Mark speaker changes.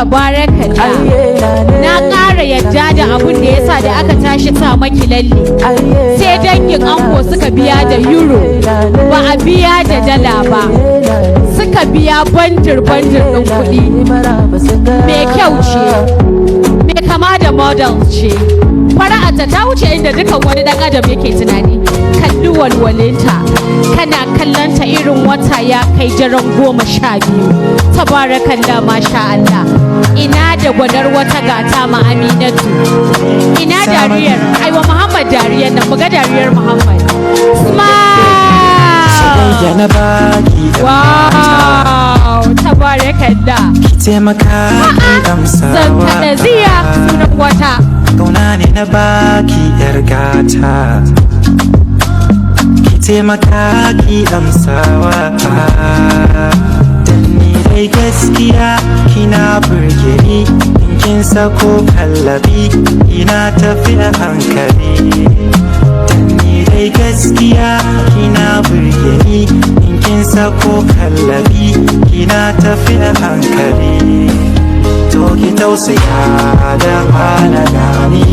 Speaker 1: tabarakalla na ƙara yadda da abin da yasa da aka tashi sa maki lalle sai dangin ango suka biya da euro ba a biya da dala ba, suka biya bandir ɗin kuɗi. Mai kyau ce, mai kama da model ce, fara'ata ta wuce inda dukan wani ɗan adam yake tunani. Kalli walwalinta, kana kallanta irin wata ya kai daren 12. Tabarakallah, masha Allah. Ina da gwanar wata gata ma Aminatu, ina dariyar aiwa Muhammad, dariyar nan muga dariyar Muhammad. Smile. Wow, tabarakallah.
Speaker 2: Ki taimaka ki amsawa.
Speaker 1: Zan kada ziya sunan wata.
Speaker 2: Kauna ne na baki yar gata. Ki taimaka ki amsawa. Dan ni dai gaskiya kina burge ni, in kin sako kallabi ina tafi a hankali. Dan ni dai gaskiya kina burge ni, in kin sako kallabi kina tafi a hankali. To ki tausaya da halala ni